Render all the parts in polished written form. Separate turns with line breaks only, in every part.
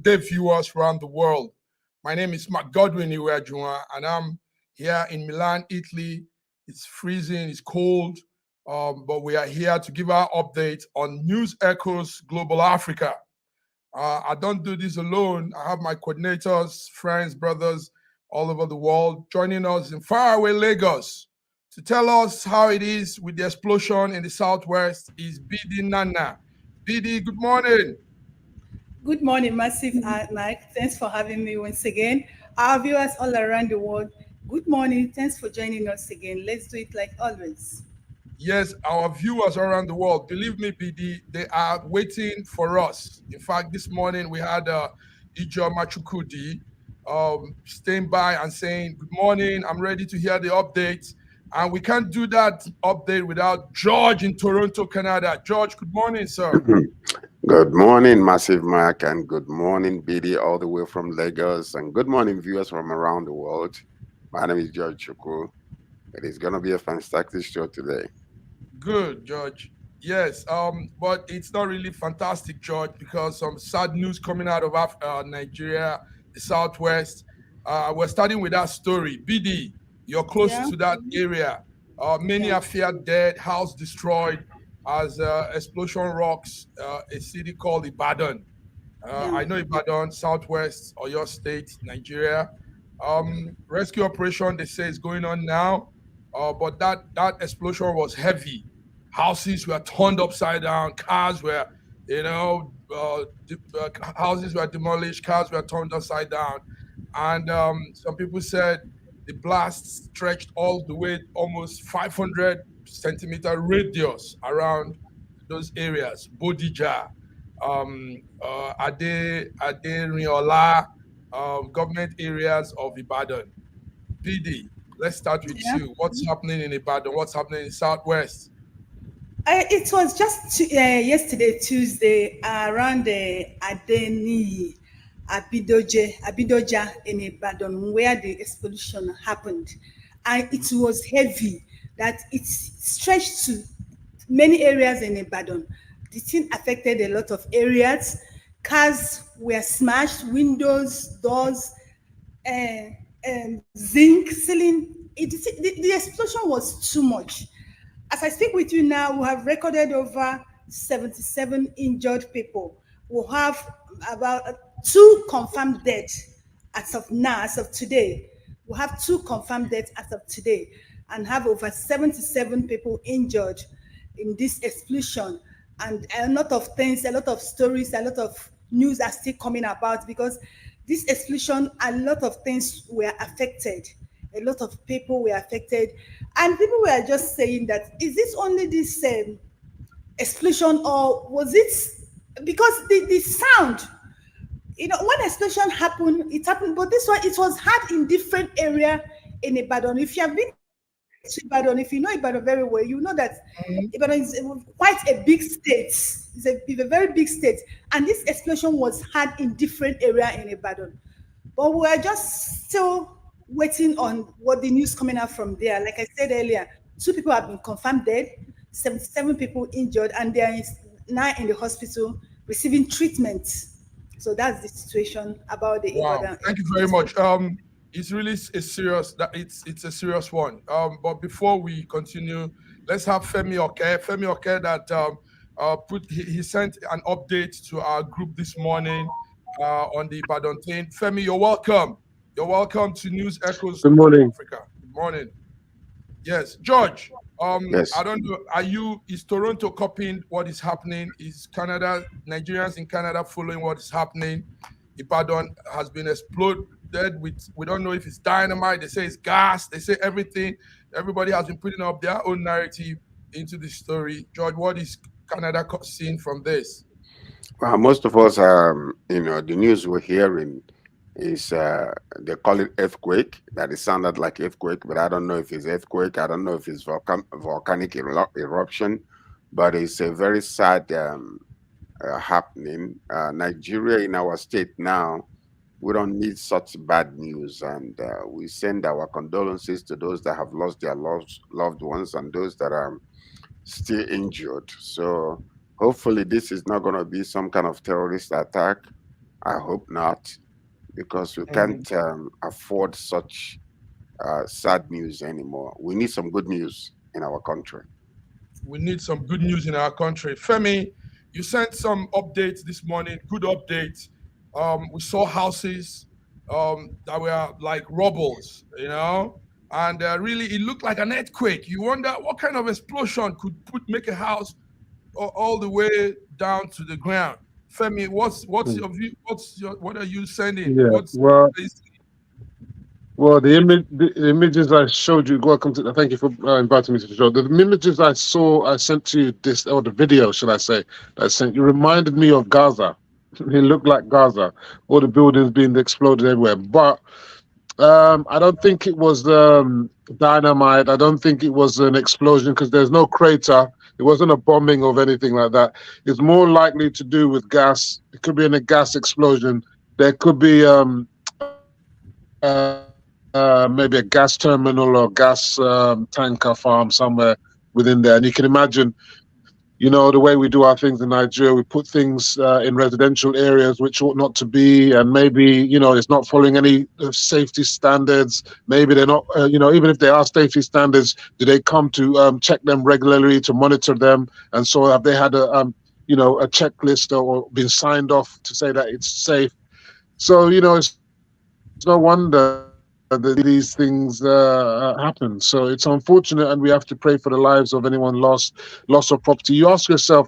day, viewers around the world. My name is Mark Godwin Iweajunwa, and I'm here in Milan, Italy. It's freezing, it's cold, but we are here to give our update on News Echoes Global Africa. I don't do this alone. I have my coordinators, friends, brothers all over the world joining us in faraway Lagos. To tell us how it is with the explosion in the southwest is Bidi Nana. Bidi, good morning.
Good morning, Massive Mike. Thanks for having me once again. Our viewers all around the world, good morning. Thanks for joining us again. Let's do it like always.
Yes, our viewers around the world, believe me, BD, they are waiting for us. In fact, this morning we had Ijo Machukudi staying by and saying, good morning, I'm ready to hear the updates. And we can't do that update without George in Toronto, Canada. George, good morning, sir.
Good morning, Massive Mark, and good morning, BD, all the way from Lagos, and good morning, viewers from around the world. My name is George Chukwu. It is going to be a fantastic show today.
Good, George. Yes, but it's not really fantastic, George, because some sad news coming out of Nigeria, the southwest. We're starting with that story. BD, you're close to that area. Many are feared dead, house destroyed as explosion rocks a city called Ibadan. I know Ibadan, southwest or your state, Nigeria. Rescue operation, they say, is going on now. But that explosion was heavy. Houses were turned upside down. Cars were, houses were demolished. Cars were turned upside down. And some people said the blast stretched all the way almost 500 centimeter radius around those areas. Bodija, Riola, government areas of Ibadan. BD, let's start with you. What's happening in Ibadan? What's happening in Southwest?
It was just yesterday, Tuesday, around Adeni, Abidoja in Ibadan, where the explosion happened. And it was heavy, that it stretched to many areas in Ibadan. The thing affected a lot of areas. Cars were smashed, windows, doors, zinc, ceiling. The explosion was too much. As I speak with you now, we have recorded over 77 injured people. We have about 2 confirmed deaths as of now, as of today. We have 2 confirmed deaths as of today, and have over 77 people injured in this explosion. And a lot of things, a lot of stories, a lot of news are still coming about, because this explosion, a lot of things were affected. A lot of people were affected, and people were just saying that, is this only this explosion, or was it because the sound, when explosion happened, it happened, but this one, it was heard in different area in Ibadan. If you have been to Ibadan, if you know Ibadan very well, you know that Ibadan is quite a big state. It's a very big state, and this explosion was heard in different area in Ibadan. But we are just still waiting on what the news coming out from there. Like I said earlier, 2 people have been confirmed dead, 77 people injured, and they are now in the hospital receiving treatment. So that's the situation about the Ibadan.
Thank you very much. It's really a serious, it's a serious one. But before we continue, let's have Femi Oke. Femi Oke that he sent an update to our group this morning on the Ibadan thing. Femi, you're welcome. You're welcome to News Echoes.
Good morning.
Africa. Good morning. Yes, George.
Yes.
I don't know. Is Toronto copying what is happening? Is Canada, Nigerians in Canada following what is happening? Ibadan has been exploded with, we don't know if it's dynamite. They say it's gas. They say everything. Everybody has been putting up their own narrative into the story. George, what is Canada seeing from this?
Well, most of us, the news we're hearing is they call it earthquake. That it sounded like earthquake, but I don't know if it's earthquake. I don't know if it's volcanic eruption, but it's a very sad happening. Nigeria, in our state now, we don't need such bad news, and we send our condolences to those that have lost their loved ones and those that are still injured. So hopefully this is not going to be some kind of terrorist attack. I hope not, because we
Mm.
can't afford such sad news anymore. We need some good news in our country.
We need some good news in our country. Femi, you sent some updates this morning, good updates. We saw houses that were like rubbles, and really it looked like an earthquake. You wonder what kind of explosion could make a house all the way down to the ground. Femi, what's
Mm.
your view? What are you sending?
Yeah.
What is
Well, the images I showed you. Welcome to. Thank you for inviting me to the show. The images I saw, I sent to you or the video, should I say, that I sent you reminded me of Gaza. It looked like Gaza, all the buildings being exploded everywhere. But I don't think it was dynamite. I don't think it was an explosion because there's no crater. It wasn't a bombing of anything like that. It's more likely to do with gas. It could be in a gas explosion. There could be maybe a gas terminal or gas tanker farm somewhere within there. And you can imagine, the way we do our things in Nigeria, we put things in residential areas which ought not to be, and maybe it's not following any safety standards. Maybe they're not, even if they are safety standards, do they come to check them regularly to monitor them? And so have they had a checklist or been signed off to say that it's safe? So it's no wonder that these things happen. So it's unfortunate, and we have to pray for the lives of anyone loss of property. You ask yourself,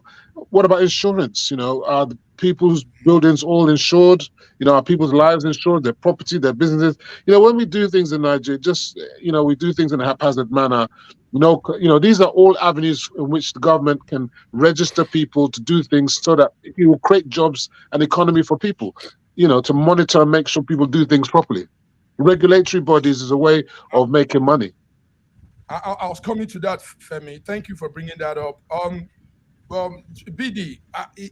what about insurance? Are the people's buildings all insured? Are people's lives insured? Their property, their businesses. When we do things in Nigeria, just we do things in a haphazard manner. These are all avenues in which the government can register people to do things so that it will create jobs and economy for people. To monitor and make sure people do things properly. Regulatory bodies is a way of making money.
I was coming to that, Femi. Thank you for bringing that up. BD,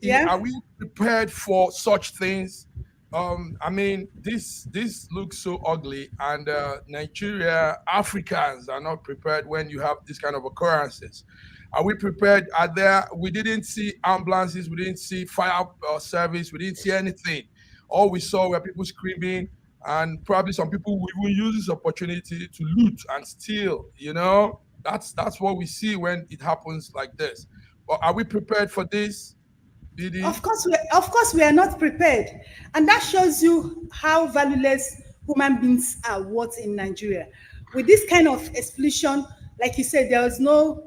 Yeah.
are we prepared for such things? I mean, this looks so ugly, and Nigeria, Africans are not prepared when you have this kind of occurrences. Are we prepared? Are there? We didn't see ambulances, we didn't see fire service, we didn't see anything. All we saw were people screaming, and probably some people will even use this opportunity to loot and steal. That's what we see when it happens like this. But are we prepared for this, BD?
Of course, we are not prepared, and that shows you how valueless human beings are. What in Nigeria, with this kind of explosion, like you said, there was no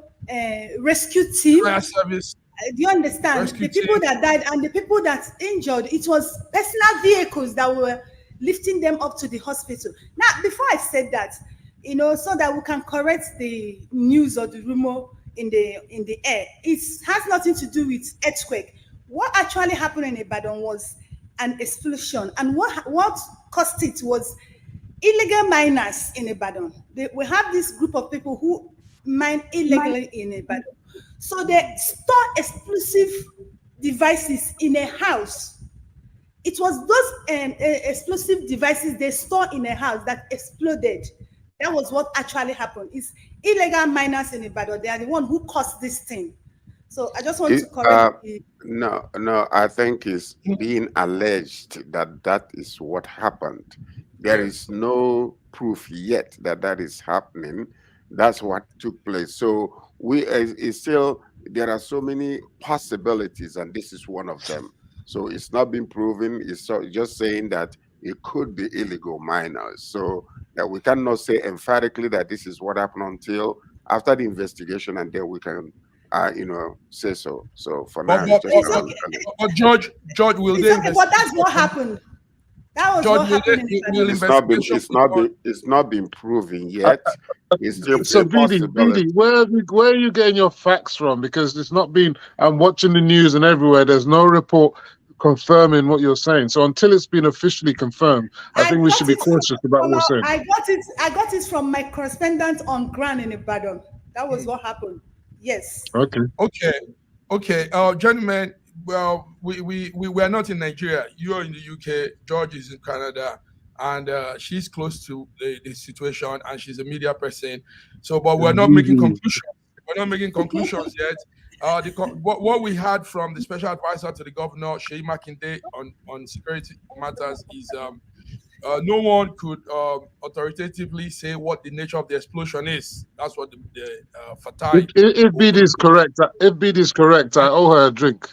rescue team.
Fire service,
Do you understand?
rescue
The people
team.
that died and the people that injured, it was personal vehicles that were lifting them up to the hospital. Now, before I said that, so that we can correct the news or the rumor in the air, it has nothing to do with earthquake. What actually happened in Ibadan was an explosion, and what caused it was illegal miners in Ibadan. We have this group of people who mine illegally in Ibadan. So they store explosive devices in a house. It was those explosive devices they store in a house that exploded. That was what actually happened. It's illegal miners in Ibadan. They are the one who caused this thing. So I just want
It,
to correct the.
no, I think it's being alleged that that is what happened. There is
Yes.
no proof yet that that is happening. That's what took place. So it's still, there are so many possibilities, and this is one of them. So it's not been proven. It's just saying that it could be illegal miners. So that we cannot say emphatically that this is what happened until after the investigation, and then we can say so. So for
But
now, it's
but
just
but,
It's
an
but,
okay.
understanding.
but George, will
It's
the
okay, but that's
investigation
what happened. That was
George,
what happened in
will
Ibadan.
investigation be done?
It's not been proven
Uh,
yet. It's still
So
a
BD,
possibility.
where are you getting your facts from? Because it's not been. I'm watching the news and everywhere. There's no report confirming what you're saying. So until it's been officially confirmed, I
I
think we
got
should be
it
cautious about what
from
we're saying.
I got it from my correspondent on ground in Ibadan. That was what happened. Yes.
Okay.
Okay, okay, gentlemen. Well, we were not in Nigeria. You're in the UK. George is in Canada, and she's close to the situation, and she's a media person. So, but we're not making
BD.
conclusions. We're not making conclusions yet. What we had from the special advisor to the governor, Shettima on security matters is no one could authoritatively say what the nature of the explosion is. That's what the Fatai.
If BD is correct, if BD is correct, I owe her a drink.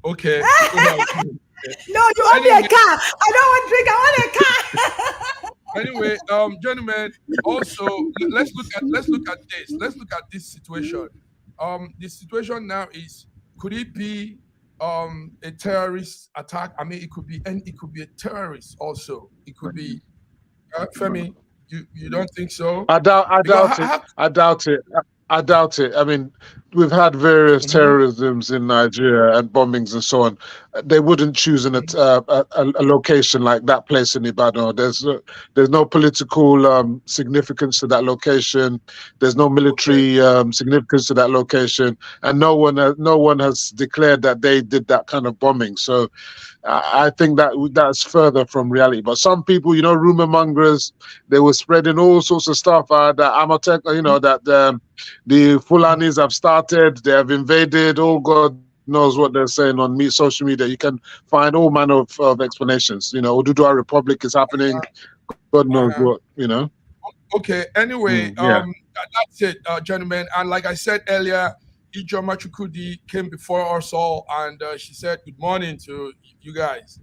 Okay.
No, you owe me a
Anyway.
car. I don't want drink. I want a car.
Anyway, gentlemen, also let's look at this. Let's look at this situation. The situation now is, could it be a terrorist attack? I mean, it could be a terrorist also. It could be Femi. You don't think so?
I doubt
Because
it. I doubt it. I doubt it. I mean, we've had various terrorisms in Nigeria and bombings and so on. They wouldn't choose a location like that place in Ibadan. There's no political significance to that location. There's no military significance to that location, and no one has declared that they did that kind of bombing. So I think that's further from reality. But some people, rumor mongers, they were spreading all sorts of stuff. That Amatek, that the Fulanis have started, they have invaded. Oh, God knows what they're saying on social media. You can find all manner of explanations. Oduduwa Republic is happening. God knows what.
Okay. Anyway,
yeah.
That's it, gentlemen. And like I said earlier, Ijoma Chukwudi came before us all, and she said good morning to you guys.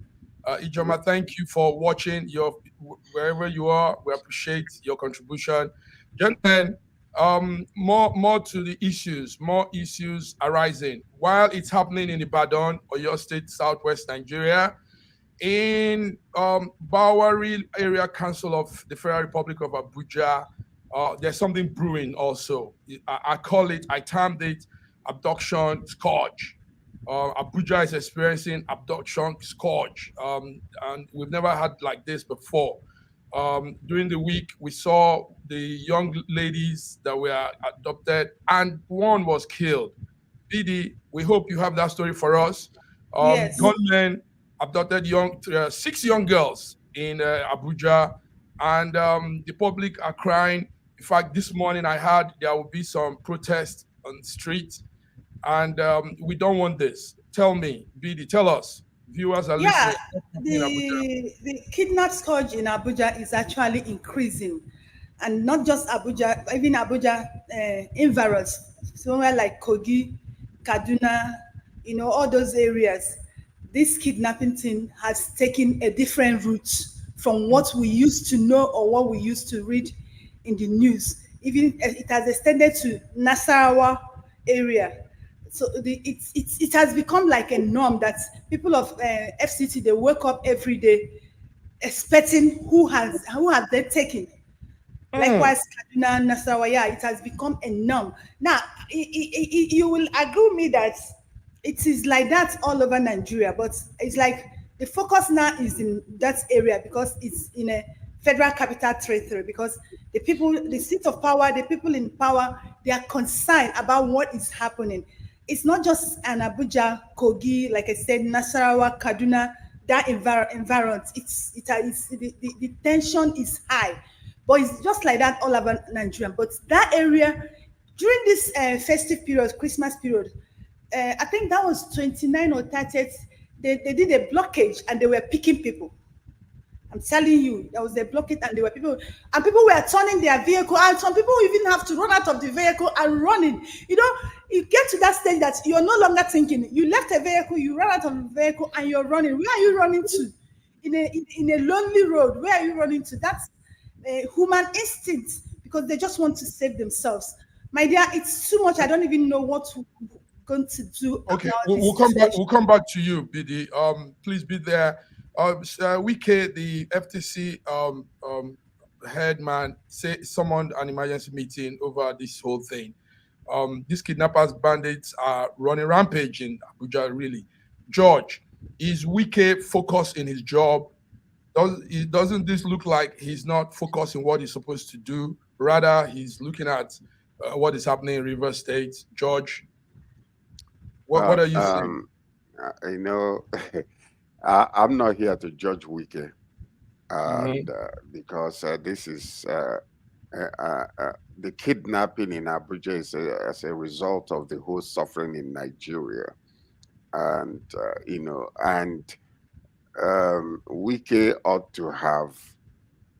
Ijoma, thank you for watching wherever you are. We appreciate your contribution, gentlemen. More to the issues. More issues arising while it's happening in Ibadan, Oyo State, Southwest Nigeria. In Bawari Area Council of the Federal Republic of Abuja, there's something brewing also. I termed it Abduction Scourge. Abuja is experiencing Abduction Scourge, and we've never had like this before. During the week, we saw the young ladies that were adopted, and one was killed. BD, we hope you have that story for us.
Yes.
Gunmen abducted 6 young girls in Abuja, and the public are crying. In fact, this morning I heard there will be some protests on the street, and we don't want this. Tell me, BD, tell us. Viewers are
Yeah,
listening.
the kidnap scourge in Abuja is actually increasing, and not just Abuja, even Abuja environs, somewhere like Kogi, Kaduna, all those areas. This kidnapping thing has taken a different route from what we used to know or what we used to read in the news. Even it has extended to Nasarawa area. So it has become like a norm that people of FCT, they wake up every day expecting who have they taken. Likewise, Kaduna, Nasarawa, yeah, it has become a norm. Now, you will agree with me that it is like that all over Nigeria, but it's like the focus now is in that area because it's in a federal capital territory, because the people, the seat of power, the people in power, they are concerned about what is happening. It's not just an Abuja, Kogi, like I said, Nasarawa, Kaduna, that environment. The tension is high, but it's just like that all over Nigeria. But that area during this festive period, Christmas period, I think that was 29 or 30th. They did a blockage and they were picking people. I'm telling you, there was a blockade and there were people were turning their vehicle, and some people even have to run out of the vehicle and running. You get to that stage that you're no longer thinking. You left a vehicle, you run out of the vehicle, and you're running. Where are you running to? In a lonely road, where are you running to? That's a human instinct, because they just want to save themselves. My dear, it's too much. I don't even know what we're going to do.
Okay, we'll come back. We'll come back to you, BD. Please be there. Wike, the FTC head man, summoned an emergency meeting over this whole thing. These kidnappers, bandits are running rampage in Abuja, really. George, is Wike focused in his job? Doesn't this look like he's not focusing what he's supposed to do? Rather, he's looking at what is happening in River State. George, what are you saying?
I'm not here to judge Wike, and because this is the kidnapping in Abuja is as a result of the whole suffering in Nigeria, and Wike ought to have.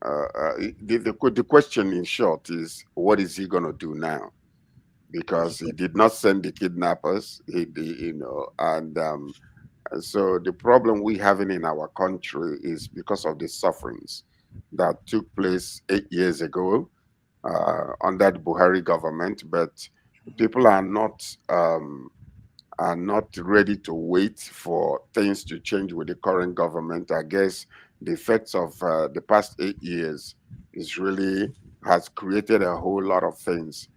The question in short is, what is he going to do now? Because he did not send the kidnappers, and so the problem we having in our country is because of the sufferings that took place 8 years ago under the Buhari government, but people are not ready to wait for things to change with the current government. I guess the effects of the past 8 years is really has created a whole lot of things.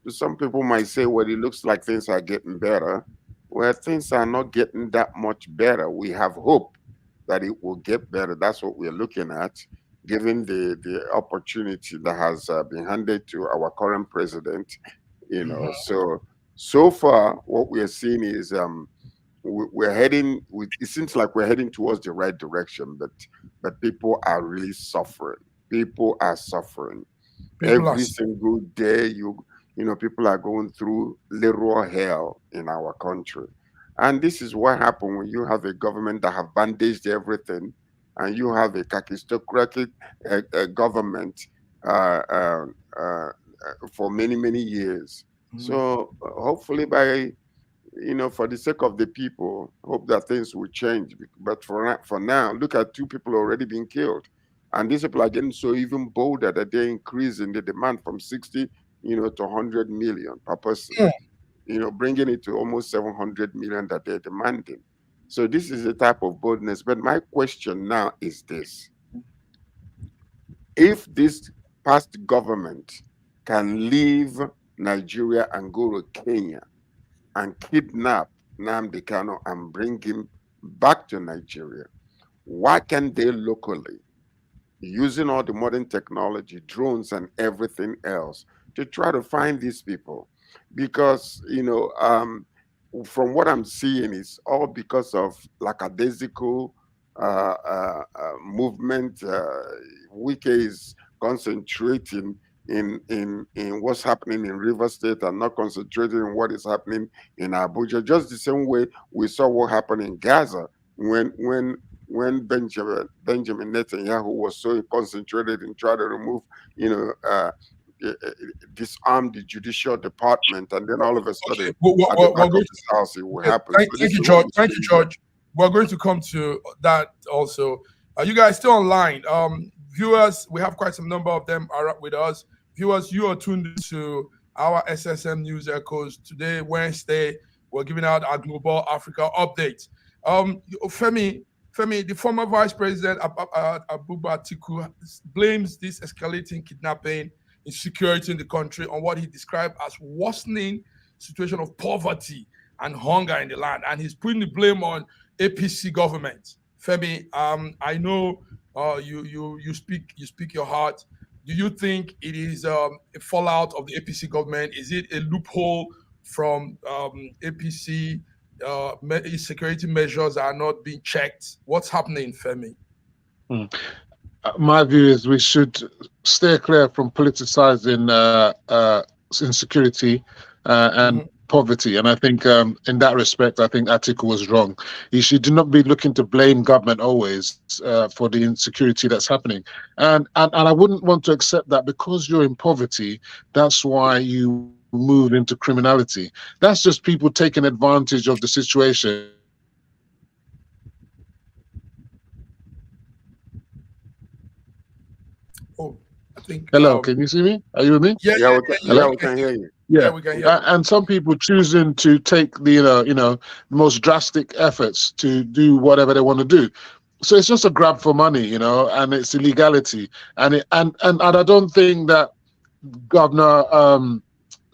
Some people might say, well, it looks like things are getting better. Well, things are not getting that much better. We have hope that it will get better. That's what we're looking at, given the opportunity that has been handed to our current president. So far, what we are seeing is we're heading. It seems like we're heading towards the right direction, but people are really suffering. People are suffering. Every single day, people are going through literal hell in our country, and this is what happens when you have a government that have bandaged everything, and you have a kakistocratic government for many years. So hopefully for the sake of the people, hope that things will change. But for now, look at 2 people already being killed. And these people are getting so even bolder that they're increasing the demand from 60, to 100 million per person, bringing it to almost 700 million that they're demanding. So this is a type of boldness. But my question now is this. If this past government can leave Nigeria and go to Kenya and kidnap Nnamdi Kanu and bring him back to Nigeria, why can't they locally, using all the modern technology, drones and everything else, to try to find these people? Because, from what I'm seeing, it's all because of lackadaisical movement. Wike is concentrating in what's happening in River State and not concentrating on what is happening in Abuja. Just the same way we saw what happened in Gaza when Benjamin Netanyahu was so concentrated in trying to remove, disarm the judicial department, and then all of a sudden, at the back of his house, it will happen.
Thank you, George. Thank you, George. We're going to come to that also. Are you guys still online? Viewers, we have quite some number of them are with us. Viewers, you are tuned to our SSM News Echoes. Today, Wednesday, we're giving out our Global Africa update. Femi, the former Vice President Abuba Atiku blames this escalating kidnapping, insecurity in the country on what he described as worsening situation of poverty and hunger in the land, and he's putting the blame on APC government. Femi, I know you speak your heart. Do you think it is a fallout of the APC government? Is it a loophole from APC? Security measures are not being checked. What's happening, Femi?
My view is we should stay clear from politicizing insecurity and poverty. And I think in that respect, I think Atiku was wrong. He should not be looking to blame government always for the insecurity that's happening. And I wouldn't want to accept that because you're in poverty, that's why you move into criminality. That's just people taking advantage of the situation.
I think.
Hello, can you see me? Are you with me?
Yeah, we can hear you.
Yeah,
we can hear you.
And some people choosing to take the most drastic efforts to do whatever they want to do. So it's just a grab for money, and it's illegality. And I don't think that Governor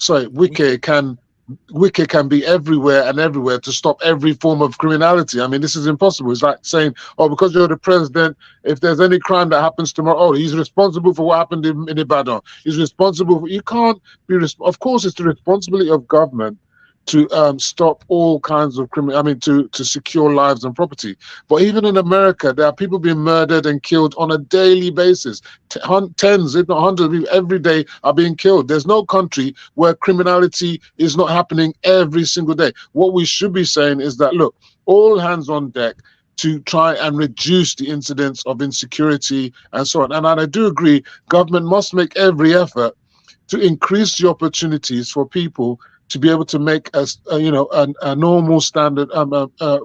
Wike can be everywhere to stop every form of criminality. I mean, this is impossible. It's like saying, because you're the president, if there's any crime that happens tomorrow, he's responsible for what happened in Ibadan. He's responsible. You can't be of course, it's the responsibility of government to stop all kinds of criminal. I mean, to secure lives and property. But even in America, there are people being murdered and killed on a daily basis. Tens, if not hundreds of people every day are being killed. There's no country where criminality is not happening every single day. What we should be saying is that, look, all hands on deck to try and reduce the incidence of insecurity and so on. And I do agree, government must make every effort to increase the opportunities for people to be able to make a normal standard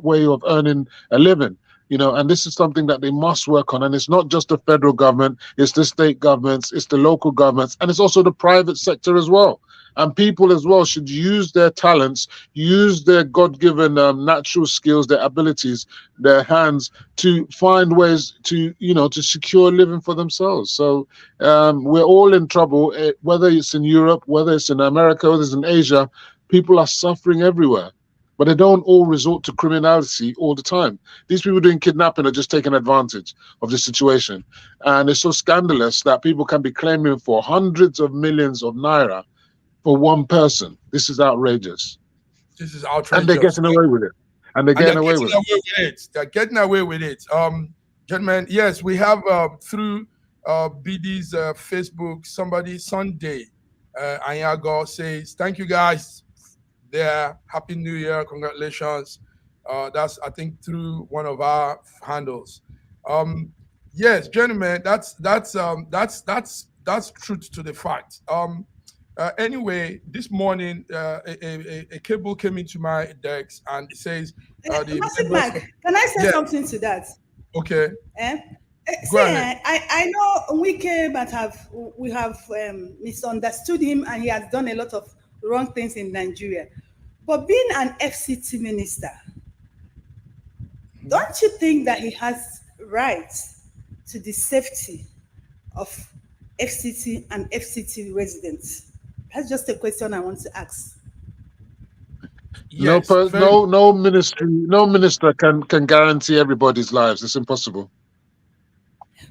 way of earning a living, and this is something that they must work on. And it's not just the federal government, it's the state governments, it's the local governments, and it's also the private sector as well. And people as well should use their talents, use their God-given natural skills, their abilities, their hands to find ways to, to secure a living for themselves. So we're all in trouble, whether it's in Europe, whether it's in America, whether it's in Asia. People are suffering everywhere, but they don't all resort to criminality all the time. These people doing kidnapping are just taking advantage of the situation. And it's so scandalous that people can be claiming for hundreds of millions of naira for one person. This is outrageous.
This is outrageous.
And they're getting away with it. They're getting away with
it. They're getting away with it. Gentlemen, yes, we have through BD's Facebook, somebody Sunday, Anyago says, thank you guys there. Happy New Year. Congratulations. That's, I think, through one of our handles. Yes, gentlemen, that's truth to the fact. Anyway, this morning, a cable came into my desk and it says,
Mike, can I say something to that?
Okay.
See, I know we have misunderstood him, and he has done a lot of wrong things in Nigeria. But being an FCT minister, don't you think that he has rights to the safety of FCT and FCT residents? That's just a question I want to ask.
Yes,
no minister can guarantee everybody's lives. It's impossible.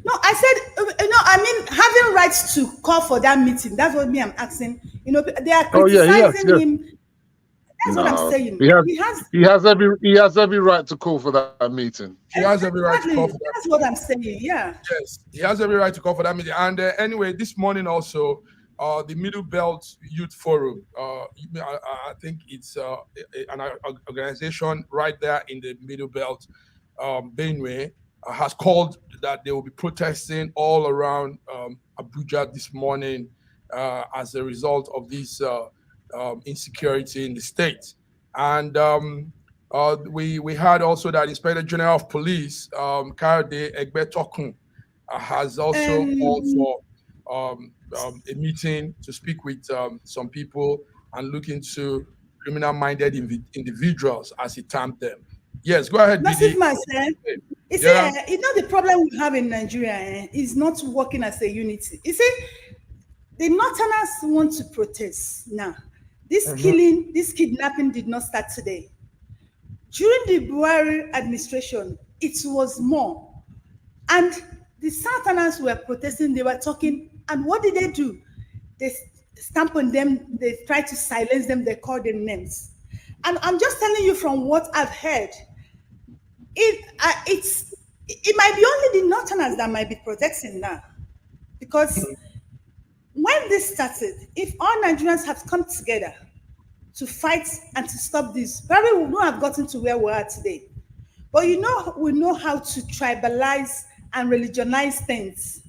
No, I said, I mean, having rights to call for that meeting. That's what I'm asking. They are criticizing him. That's what I'm saying.
He has every right to call for that meeting.
He has every right to call for that.
That's what I'm saying. Yeah.
Yes, he has every right to call for that meeting. And anyway, this morning also, the Middle Belt Youth Forum, I think it's an organization right there in the Middle Belt, Benue, has called that they will be protesting all around Abuja this morning as a result of this insecurity in the state. And we heard also that Inspector General of Police, Kayode Egbetokun, has also called for a meeting to speak with some people and look into criminal-minded individuals, as he termed them. Yes, go ahead,
BD. The problem we have in Nigeria is not working as a unity. You see, the Northerners want to protest now. This killing, this kidnapping did not start today. During the Buhari administration, it was more. And the Southerners were protesting, they were talking, and what did they do? They stamp on them, they try to silence them, they call them names. And I'm just telling you from what I've heard, it might be only the Northerners that might be protecting now. Because when this started, if all Nigerians have come together to fight and to stop this, probably we would not have gotten to where we are today. But we know how to tribalize and religionize things.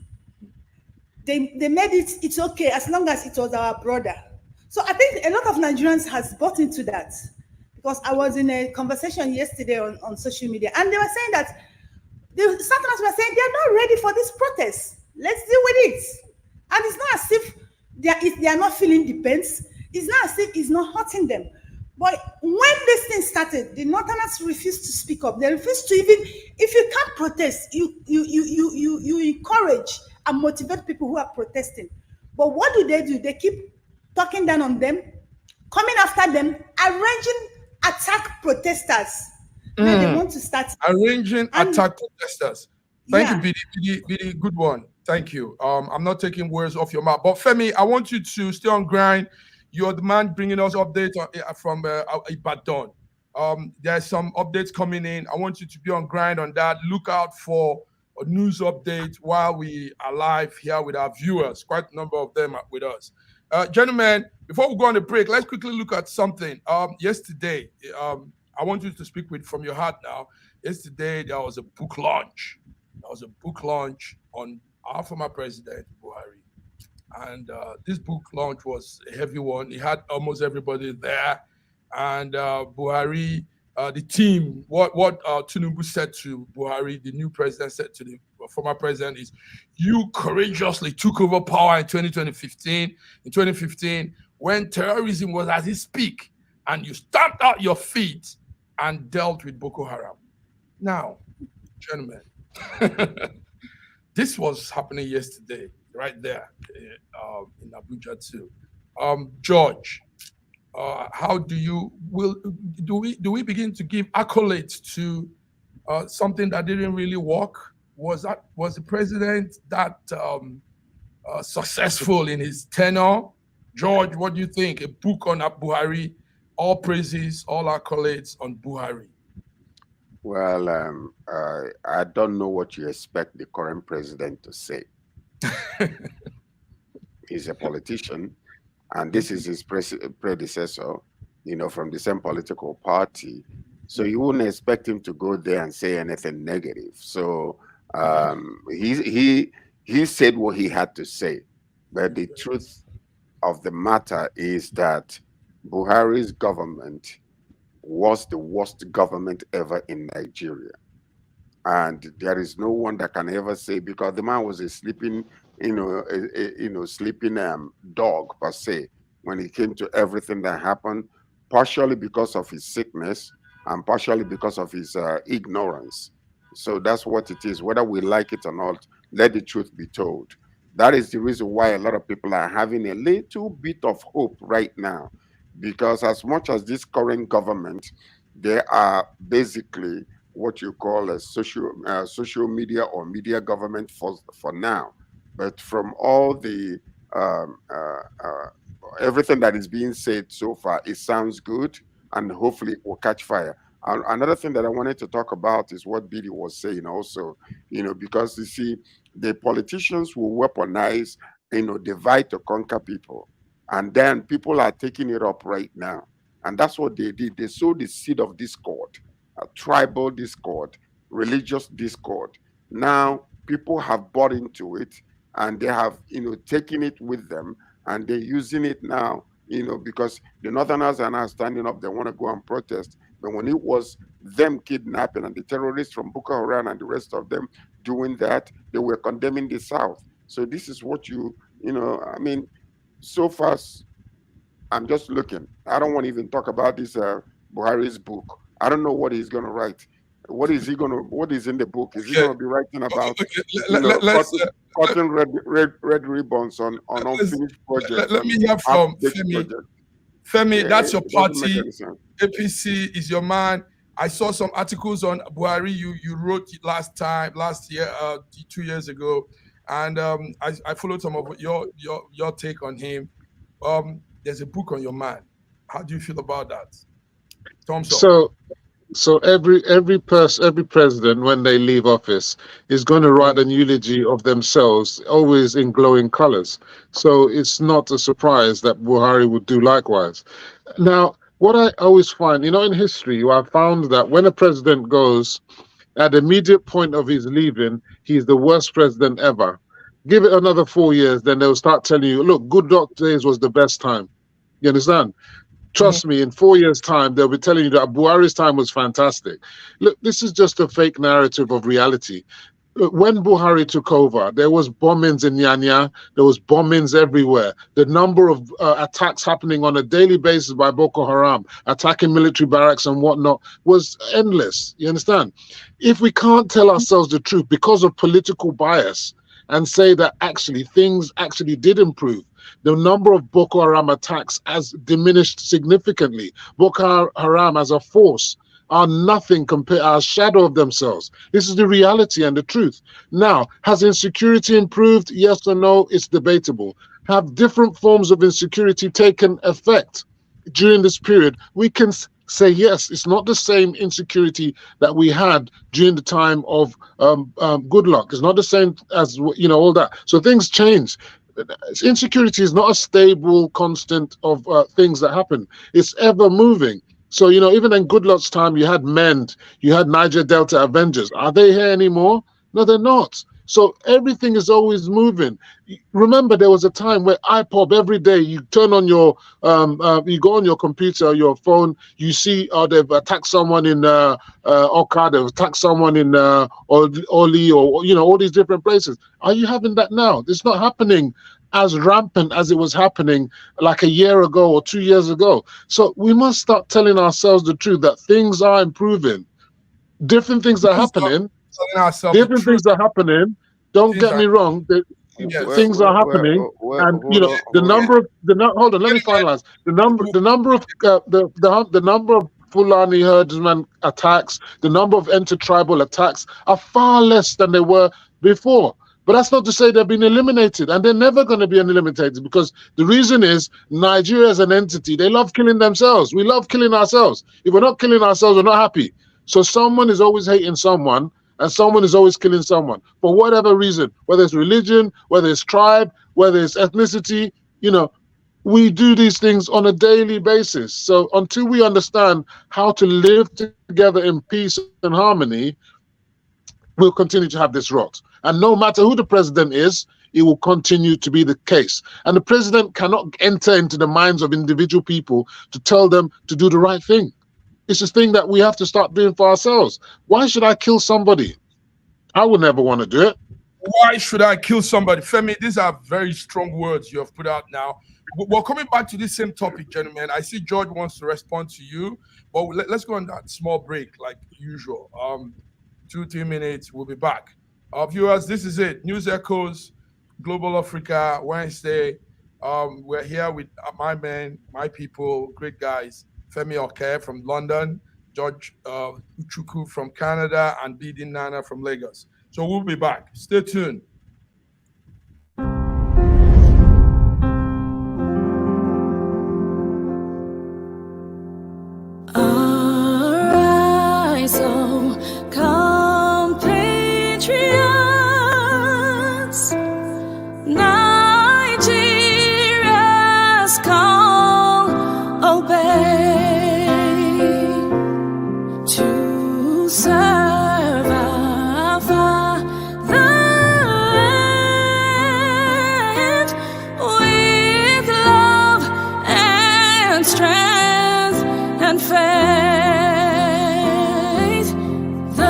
They made it's okay as long as it was our brother. So I think a lot of Nigerians has bought into that. Because I was in a conversation yesterday on social media, and they were saying that the Southerners were saying they're not ready for this protest. Let's deal with it. And it's not as if they are not feeling the pains. It's not as if it's not hurting them. But when this thing started, the Northerners refused to speak up. They refused to even, if you can't protest, you encourage and motivate people who are protesting. But what do? They keep talking down on them, coming after them, arranging attack protesters. Then they want to start
arranging attack protesters. Thank you, BD, good one. Thank you. I'm not taking words off your mouth. But Femi, I want you to stay on grind. you're the man bringing us updates from Ibadan. There's some updates coming in. I want you to be on grind on that. Look out for a news update while we are live here with our viewers. Quite a number of them are with us. Gentlemen, before we go on the break, let's quickly look at something. Yesterday, I want you to speak from your heart now. Yesterday, there was a book launch. There was a book launch on our former president, Buhari. And this book launch was a heavy one. It had almost everybody there. And Buhari, the team, what Tinubu said to Buhari, the new president said to the former president is, you courageously took over power in 2015, when terrorism was at its peak, and you stamped out your feet and dealt with Boko Haram. Now, gentlemen, this was happening yesterday, right there in Abuja too. George, how do we begin to give accolades to something that didn't really work? Was the president that successful in his tenure? George, what do you think? A book on Buhari, all praises, all accolades on Buhari.
Well, I don't know what you expect the current president to say. He's a politician, and this is his predecessor, from the same political party. So you wouldn't expect him to go there and say anything negative. So he said what he had to say. But the truth of the matter is that Buhari's government was the worst government ever in Nigeria. And there is no one that can ever say, because the man was a sleeping, sleeping dog per se, when it came to everything that happened, partially because of his sickness and partially because of his ignorance. So that's what it is. Whether we like it or not, let the truth be told. That is the reason why a lot of people are having a little bit of hope right now. Because as much as this current government, they are basically what you call a social media or media government for now. But from all the everything that is being said so far, it sounds good, and hopefully it will catch fire. Another thing that I wanted to talk about is what Billy was saying also, because you see, the politicians will weaponize, divide to conquer people. And then people are taking it up right now. And that's what they did. They sowed the seed of discord, tribal discord, religious discord. Now people have bought into it, and they have, taken it with them, and they're using it now, because the Northerners are now standing up. They want to go and protest. But when it was them kidnapping and the terrorists from Boko Haram and the rest of them doing that, they were condemning the South. So this is what so far, I'm just looking. I don't want to even talk about this Buhari's book. I don't know what he's going to write. What is in the book? Is he going to be writing about cutting red ribbons on unfinished projects?
Let me hear from Femi. Femi, that's your party. APC is your man. I saw some articles on Buhari you wrote it last year, 2 years ago. And I followed some of your take on him. There's a book on your man. How do you feel about that? Thompson.
So every president, when they leave office, is going to write an eulogy of themselves, always in glowing colors. So it's not a surprise that Buhari would do likewise. Now, what I always find, in history, I found that when a president goes, at the immediate point of his leaving, he's the worst president ever. Give it another 4 years, then they'll start telling you, look, good days was the best time. You understand? Trust me, in 4 years' time, they'll be telling you that Buhari's time was fantastic. Look, this is just a fake narrative of reality. When Buhari took over, there was bombings in Nyanya, there was bombings everywhere. The number of attacks happening on a daily basis by Boko Haram, attacking military barracks and whatnot, was endless. You understand? If we can't tell ourselves the truth because of political bias and say that actually things actually did improve, the number of Boko Haram attacks has diminished significantly. Boko Haram as a force are nothing compared, are a shadow of themselves. This is the reality and the truth. Now, has insecurity improved? Yes or no? It's debatable. have different forms of insecurity taken effect during this period, we can say, yes, it's not the same insecurity that we had during the time of good luck. It's not the same as, all that. So things change. Insecurity is not a stable constant of things that happen. It's ever moving. So, even in good luck's time, you had MEND, you had Niger Delta Avengers. Are they here anymore? No, they're not. So everything is always moving. Remember, there was a time where IPOB every day, you turn on your, you go on your computer, your phone, you see, they've attacked someone in Oka, they've attacked someone in Oli, or, all these different places. Are you having that now? It's not happening as rampant as it was happening like a year ago or 2 years ago. So we must start telling ourselves the truth that things are improving. Different things are happening. Different things are happening. Don't get me wrong. Things are happening, and the number of hold on. Let me finalize. The number of Fulani herdsmen attacks, the number of intertribal attacks are far less than they were before. But that's not to say they've been eliminated, and they're never going to be eliminated, because the reason is Nigeria as an entity, they love killing themselves. We love killing ourselves. If we're not killing ourselves, we're not happy. So someone is always hating someone, and someone is always killing someone for whatever reason, whether it's religion, whether it's tribe, whether it's ethnicity. We do these things on a daily basis. So until we understand how to live together in peace and harmony, we'll continue to have this rot. And no matter who the president is, it will continue to be the case. And the president cannot enter into the minds of individual people to tell them to do the right thing. It's a thing that we have to start doing for ourselves. Why should I kill somebody? I would never want to do it.
Why should I kill somebody? Femi, these are very strong words you have put out now. We're coming back to this same topic, gentlemen. I see George wants to respond to you, but let's go on that small break like usual. 2-3 minutes, we'll be back. Viewers, this is it. News Echoes, Global Africa, Wednesday. We're here with my men, my people, great guys. Femi Oke from London, George Uchuku from Canada, and Bidi Nana from Lagos. So we'll be back. Stay tuned.
Arise, oh, compatriots, Nigeria's call, obey. Serve our fatherland with love and strength and faith. The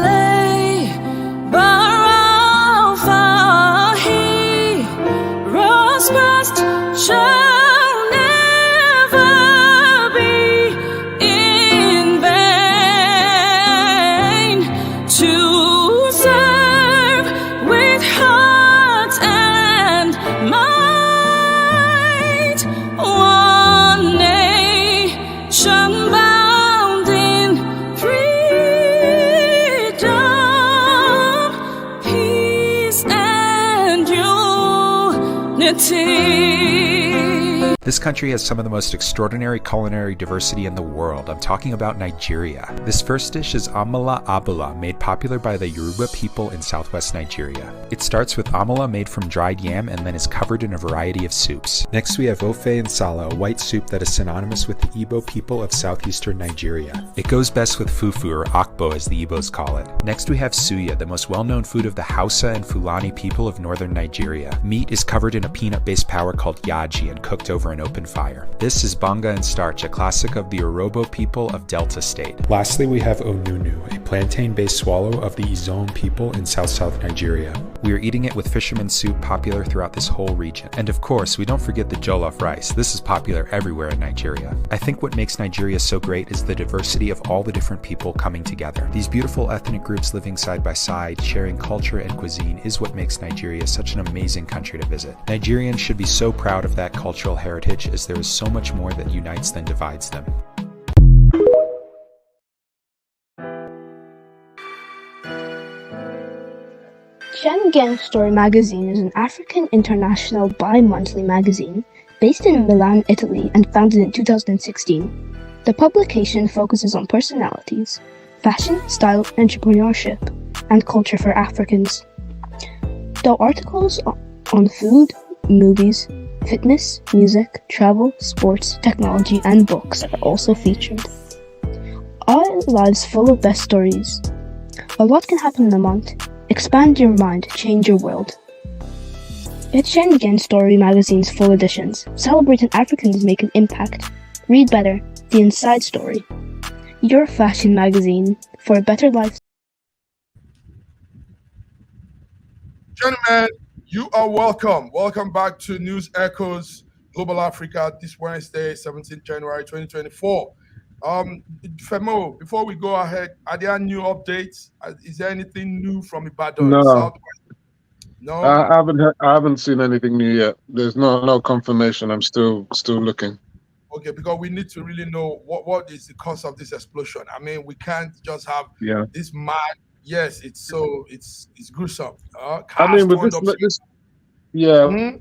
labor of our heroes past shall never be in vain. To serve with heart and might, one nation bound in freedom, peace and unity.
This country has some of the most extraordinary culinary diversity in the world. I'm talking about Nigeria. This first dish is amala abula, made popular by the Yoruba people in southwest Nigeria. It starts with amala made from dried yam and then is covered in a variety of soups. Next we have ofe nsala, a white soup that is synonymous with the Igbo people of southeastern Nigeria. It goes best with fufu, or akbo as the Igbos call it. Next we have suya, the most well-known food of the Hausa and Fulani people of northern Nigeria. Meat is covered in a peanut-based powder called yaji and cooked over an open fire. This is banga and starch, a classic of the Urhobo people of Delta State. Lastly, we have onunu, a plantain-based swallow of the Izom people in South Nigeria. We are eating it with fisherman soup, popular throughout this whole region. And of course, we don't forget the jollof rice. This is popular everywhere in Nigeria. I think what makes Nigeria so great is the diversity of all the different people coming together. These beautiful ethnic groups living side by side, sharing culture and cuisine is what makes Nigeria such an amazing country to visit. Nigerians should be so proud of that cultural heritage, as there is so much more that unites than divides them.
Gen Gang Story magazine is an African international bi-monthly magazine based in Milan, Italy, and founded in 2016. The publication focuses on personalities, fashion, style, entrepreneurship, and culture for Africans. Though articles on food, movies, fitness, music, travel, sports, technology, and books are also featured. Our lives full of best stories. A lot can happen in a month. Expand your mind, change your world. Get Shengen Story magazine's full editions. Celebrating Africans make an impact. Read better. The Inside Story. Your fashion magazine for a better life.
Gentlemen, you are welcome. Welcome back to News Echoes Global Africa this Wednesday, 17th January 2024. Femo, before we go ahead, are there new updates? Is there anything new from Ibadan,
No,
Southwest? No?
I haven't seen anything new yet. There's no confirmation. I'm still looking.
Okay, because we need to really know what is the cause of this explosion. I mean, we can't just have this mad. Yes, it's gruesome.
I
Cars
mean, with
turned up.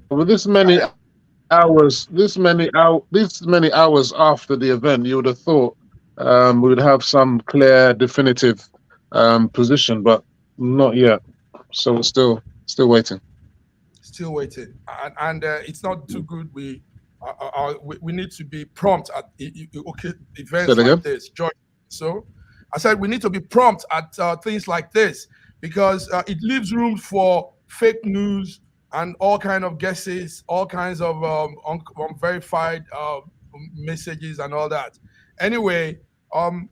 with this many hours, this many hours after the event, you would have thought we would have some clear, definitive position, but not yet. So we're still waiting.
Still waiting, and it's not too good. We need to be prompt at events like this, George. So I said we need to be prompt at things like this because it leaves room for fake news and all kind of guesses, all kinds of unverified messages and all that. Anyway,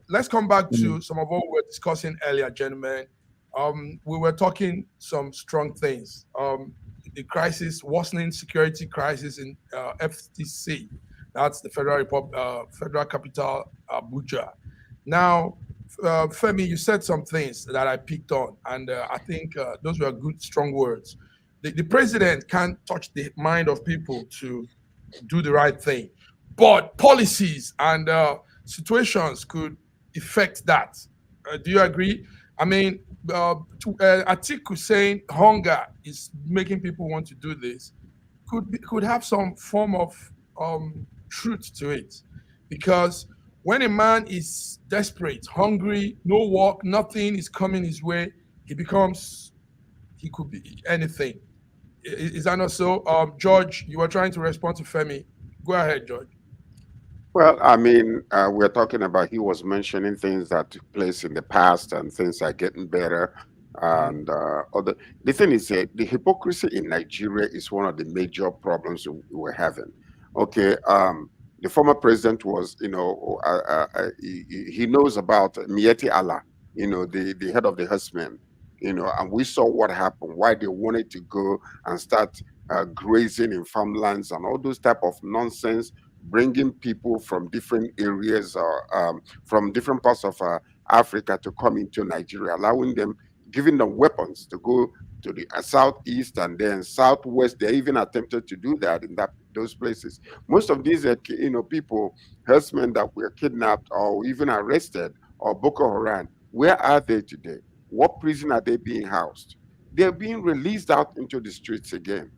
let's come back to some of what we were discussing earlier, gentlemen. We were talking some strong things. The crisis, worsening security crisis in FTC. That's the Federal Capital, Abuja. Now, Femi, you said some things that I picked on, and I think those were good, strong words. The president can't touch the mind of people to do the right thing, but policies and situations could affect that. Do you agree? I mean, Atiku saying hunger is making people want to do this could have some form of truth to it, because when a man is desperate, hungry, no work, nothing is coming his way, he could be anything. Is that not so? George, you were trying to respond to Femi. Go ahead, George.
Well, I mean, we're talking about, he was mentioning things that took place in the past and things are getting better. And the thing is, the hypocrisy in Nigeria is one of the major problems we're having. Okay, the former president was, he knows about Mieti Allah, the head of the herdsmen, and we saw what happened, why they wanted to go and start grazing in farmlands and all those type of nonsense, bringing people from different areas or from different parts of Africa to come into Nigeria, allowing them, giving them weapons to go to the southeast and then southwest. They even attempted to do that in those places. Most of these, people, herdsmen that were kidnapped or even arrested, or Boko Haram, where are they today? What prison are they being housed? They're being released out into the streets again.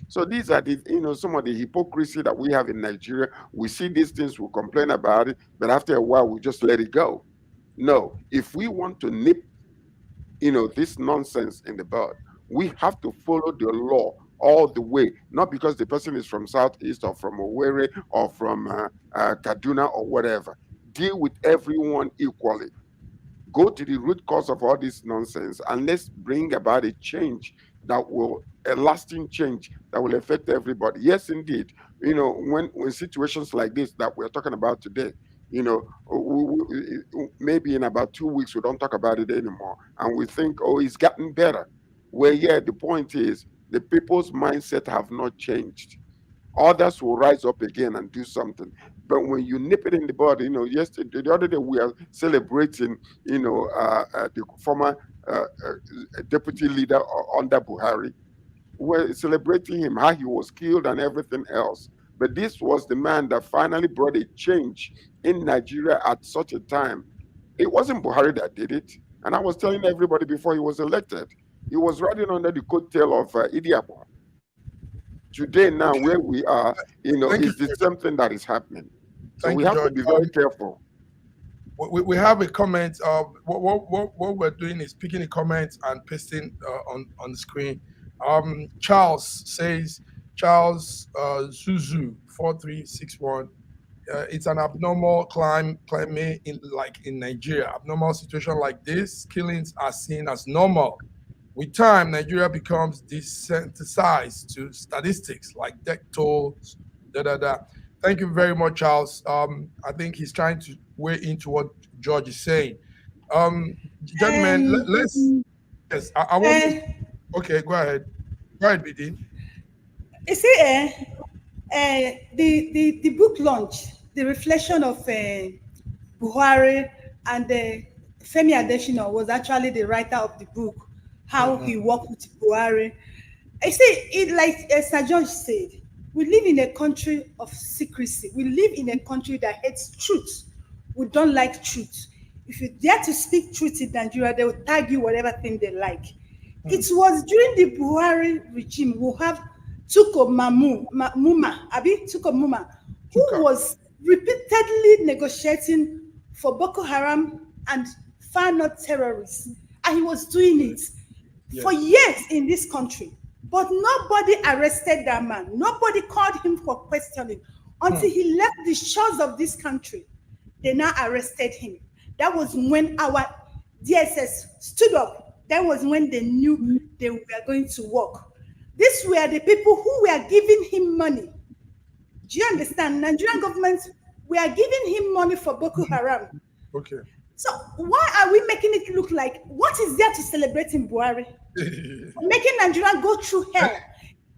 So these are the, some of the hypocrisy that we have in Nigeria. We see these things, we complain about it, but after a while, we just let it go. No, if we want to nip, this nonsense in the bud, we have to follow the law all the way, not because the person is from Southeast or from Owerri or from Kaduna or whatever. Deal with everyone equally. Go to the root cause of all this nonsense and let's bring about a change a lasting change that will affect everybody. Yes, indeed. When situations like this that we're talking about today, maybe in about 2 weeks, we don't talk about it anymore. And we think, oh, it's gotten better. Well, yeah, the point is the people's mindset have not changed. Others will rise up again and do something. But when you nip it in the bud, yesterday, the other day, we are celebrating, the former deputy leader under Buhari. We're celebrating him, how he was killed and everything else. But this was the man that finally brought a change in Nigeria at such a time. It wasn't Buhari that did it. And I was telling everybody before he was elected, He was riding under the coattail of Idiapo. Today, now, where we are,
Thank you,
is the
George.
same thing that is happening. So
Thank
we
you,
have to
George.
be very careful.
We have a comment. What we're doing is picking a comment and pasting on the screen. Charles says, Charles Zuzu 4361. It's an abnormal climate in Nigeria. Abnormal situation like this, killings are seen as normal. With time, Nigeria becomes desensitized to statistics like death tolls, da da da. Thank you very much, Charles. I think he's trying to weigh into what George is saying. Gentlemen, let's. Yes, I want to.
uh,
Okay, go ahead. Go ahead, BD.
you see, the book launch, the reflection of Buhari and Femi Adesina was actually the writer of the book, how
Mhm.
he worked with Buhari. I say it like Sir George said, we live in a country of secrecy. We live in a country that hates truth. We don't like truth. If you dare to speak truth in Nigeria, they will tag you whatever thing they like. It was during the Buhari regime we have Tuko Muma, who
Chuka.
was repeatedly negotiating for Boko Haram and far north terrorists, and he was doing it for
Yes.
years in this country. But nobody arrested that man. Nobody called him for questioning until he left the shores of this country. They now arrested him. That was when our DSS stood up. That was when they knew they were going to work. These were the people who were giving him money. Do you understand? Nigerian government were giving him money for Boko Haram.
Okay.
So why are we making it look like what is there to celebrate in Buhari? Making Nigeria go through hell.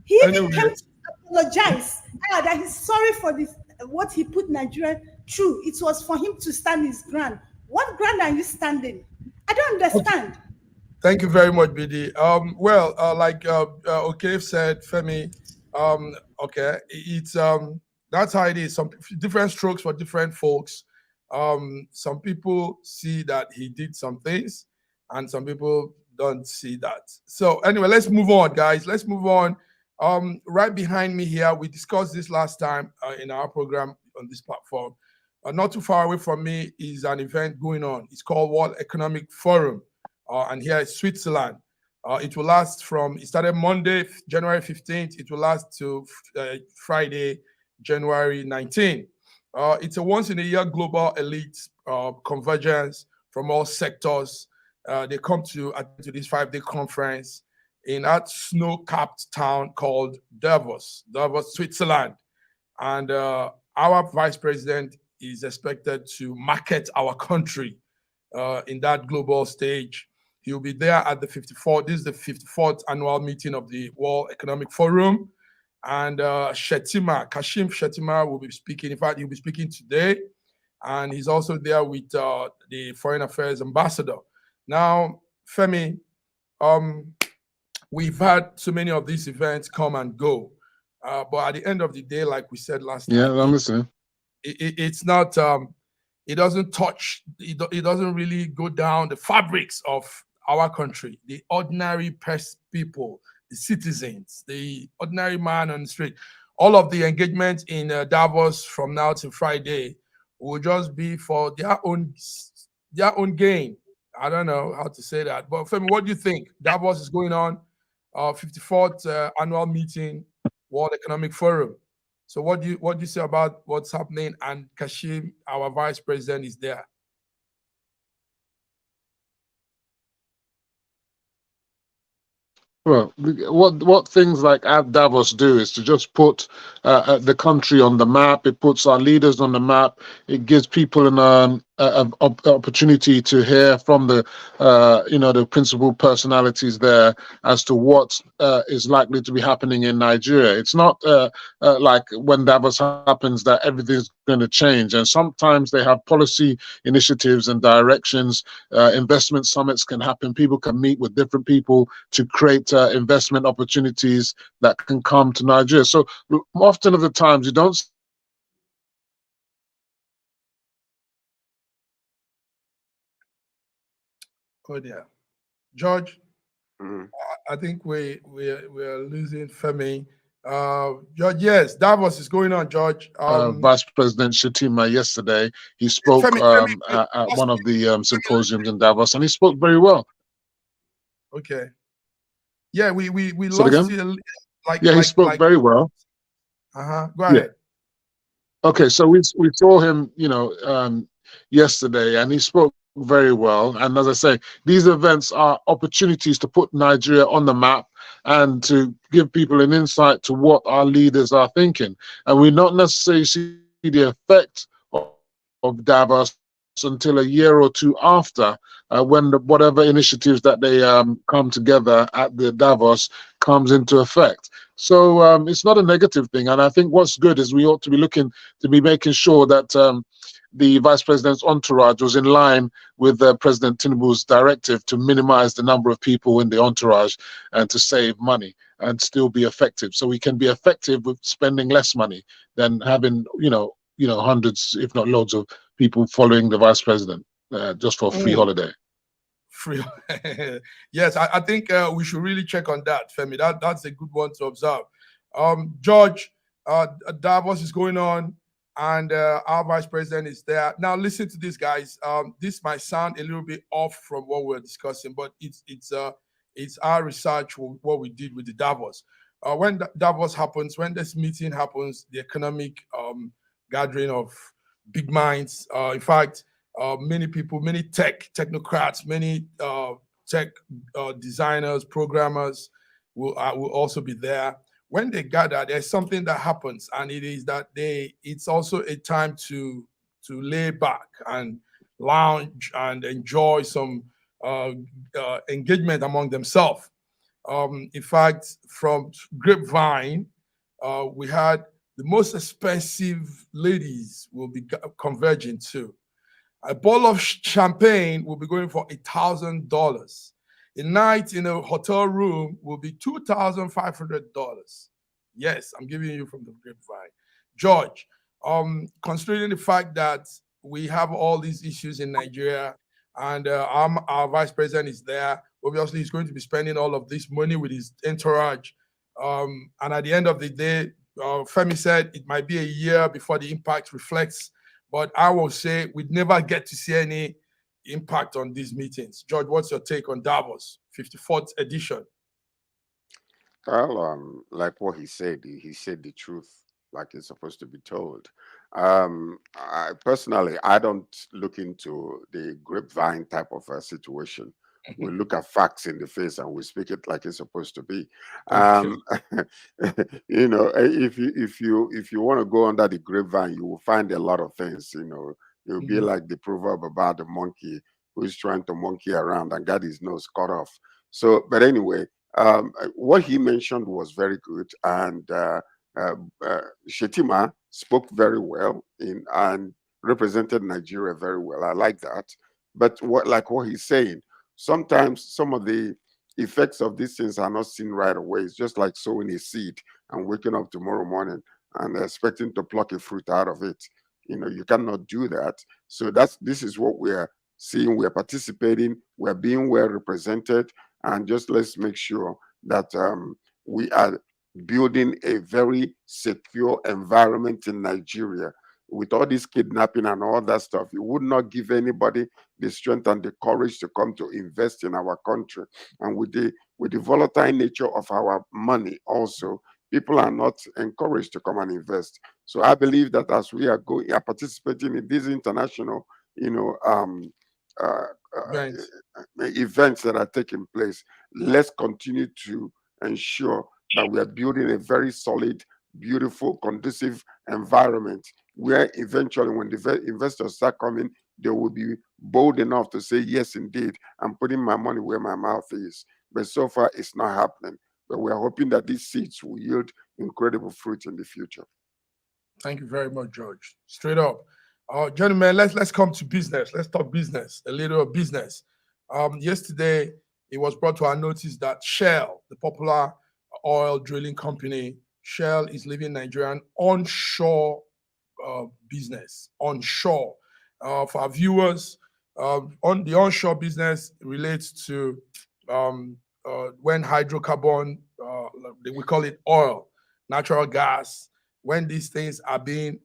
He even
Anyway,
came to apologize that he's sorry for this what he put Nigeria through. It was for him to stand his ground. What ground are you standing? I don't understand.
thank you very much, BD. Well, like okay said, Femi. Okay, it's that's how it is. Some different strokes for different folks. Some people see that he did some things, and some people don't see that. So anyway, let's move on, guys. Let's move on. Right behind me here, we discussed this last time in our program on this platform. Not too far away from me is an event going on. It's called World Economic Forum, and here is Switzerland. It started Monday, January 15th. It will last to Friday, January 19th. It's a once in a year global elite convergence from all sectors. They come to attend to this 5-day conference in that snow-capped town called Davos, Switzerland. And our vice president is expected to market our country in that global stage. He'll be there at the 54th. This is the 54th annual meeting of the World Economic Forum. And Kashim Shettima will be speaking. In fact, he'll be speaking today. And he's also there with the Foreign Affairs Ambassador. Now, Femi, we've had so many of these events come and go. But at the end of the day, like we said last
Yeah,
time,
I'm listening.
it's not, it doesn't touch, it doesn't really go down the fabrics of our country, the ordinary people, the citizens, the ordinary man on the street. All of the engagement in Davos from now to Friday will just be for their own gain. I don't know how to say that, but Femi, what do you think? Davos is going on, 54th annual meeting, World Economic Forum. So what do you say about what's happening? And Kashim, our vice president, is there.
Well, what things like at Davos do is to just put the country on the map. It puts our leaders on the map. It gives people an opportunity to hear from the the principal personalities there as to what is likely to be happening in Nigeria. It's not like when Davos happens that everything's going to change. And sometimes they have policy initiatives and directions. Investment summits can happen. People can meet with different people to create investment opportunities that can come to Nigeria. So often of the times you don't.
Oh dear. George?
Mhm.
I think we're losing Femi. George, yes, Davos is going on, George.
Vice President Shettima yesterday. He spoke
Femi,
at one of the symposiums in Davos, and he spoke very well.
okay. Yeah, we
So
lost
again,
you like
yeah, he spoke very well.
Go
Yeah.
ahead.
Okay, so we saw him, yesterday, and he spoke very well. And as I say, these events are opportunities to put Nigeria on the map and to give people an insight to what our leaders are thinking. And we not necessarily see the effect of Davos until a year or two after, when whatever initiatives that they come together at the Davos comes into effect. So it's not a negative thing. And I think what's good is we ought to be looking to be making sure that the vice president's entourage was in line with President Tinubu's directive to minimize the number of people in the entourage and to save money and still be effective. So we can be effective with spending less money than having, hundreds, if not loads of people following the vice president just for a free holiday.
Free. Yes, I think we should really check on that, Femi. That's a good one to observe. George, Davos is going on, and our vice president is there. Now, listen to this, guys. This might sound a little bit off from what we're discussing, but it's our research, what we did with the Davos. When Davos happens, when this meeting happens, the economic gathering of big minds. In fact, many people, many technocrats, many tech designers, programmers will also be there. When they gather, there's something that happens, and it is that it's also a time to lay back and lounge and enjoy some engagement among themselves. In fact, from Grapevine, we had the most expensive ladies will be converging too. A bottle of champagne will be going for $1,000. A night in a hotel room will be $2,500. Yes, I'm giving you from the grapevine. George, considering the fact that we have all these issues in Nigeria and our vice president is there, obviously he's going to be spending all of this money with his entourage. And at the end of the day, Femi said it might be a year before the impact reflects, but I will say we'd never get to see any impact on these meetings. George, what's your take on Davos, 54th edition?
Well, like what he said the truth like it's supposed to be told. I personally, I don't look into the grapevine type of a situation. We look at facts in the face and we speak it like it's supposed to be. If you want to go under the grapevine, you will find a lot of things. You'll be like the proverb about the monkey who's trying to monkey around and got his nose cut off. So, but anyway, what he mentioned was very good, and Shettima spoke very well and represented Nigeria very well. I like that. But what he's saying, sometimes some of the effects of these things are not seen right away. It's just like sowing a seed and waking up tomorrow morning and expecting to pluck a fruit out of it. You cannot do that. So this is what we're seeing. We're participating. We're being well represented, and just let's make sure that we are building a very secure environment in Nigeria. With all this kidnapping and all that stuff, it would not give anybody the strength and the courage to come to invest in our country. And with the volatile nature of our money also, people are not encouraged to come and invest. So I believe that as we are participating in these international, events that are taking place, let's continue to ensure that we are building a very solid, beautiful, conducive environment where eventually when the investors start coming, they will be bold enough to say, yes, indeed, I'm putting my money where my mouth is. But so far, it's not happening. But we are hoping that these seeds will yield incredible fruit in the future.
Thank you very much, George. Straight up. Gentlemen, let's come to business. Let's talk business, a little business. Yesterday, it was brought to our notice that Shell, the popular oil drilling company, Shell is leaving Nigerian onshore business. Onshore. For our viewers, on the onshore business relates to when hydrocarbon, we call it oil, natural gas, when these things are being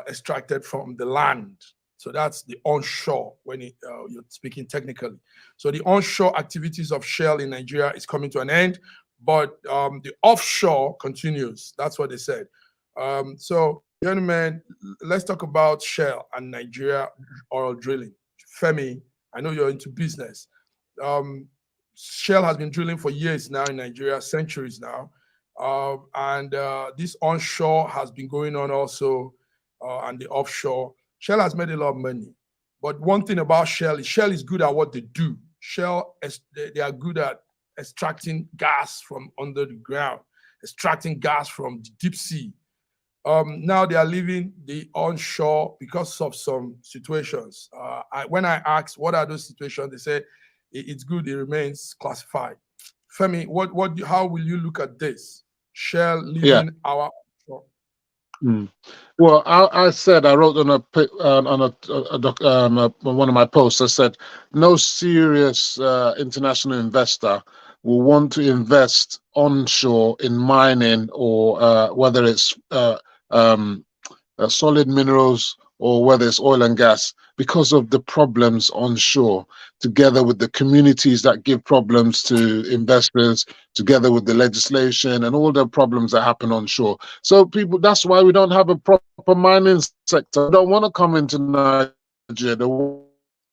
extracted from the land. So that's the onshore when you're speaking technically. So the onshore activities of Shell in Nigeria is coming to an end, but the offshore continues. That's what they said. So, gentlemen, let's talk about Shell and Nigeria oil drilling. Femi, I know you're into business. Shell has been drilling for years now in Nigeria, centuries now. And this onshore has been going on also, and the offshore. Shell has made a lot of money. But one thing about Shell is good at what they do. They are good at extracting gas from under the ground, extracting gas from the deep sea. Now they are leaving the onshore because of some situations. When I asked what are those situations, they say it's good, it remains classified. Femi, how will you look at this? Shell leaving our onshore.
Well, I said, I wrote on one of my posts, I said, no serious international investor will want to invest onshore in mining or whether it's solid minerals or whether it's oil and gas because of the problems onshore, together with the communities that give problems to investors, together with the legislation and all the problems that happen onshore. So that's why we don't have a proper mining sector. We don't want to come into Nigeria. The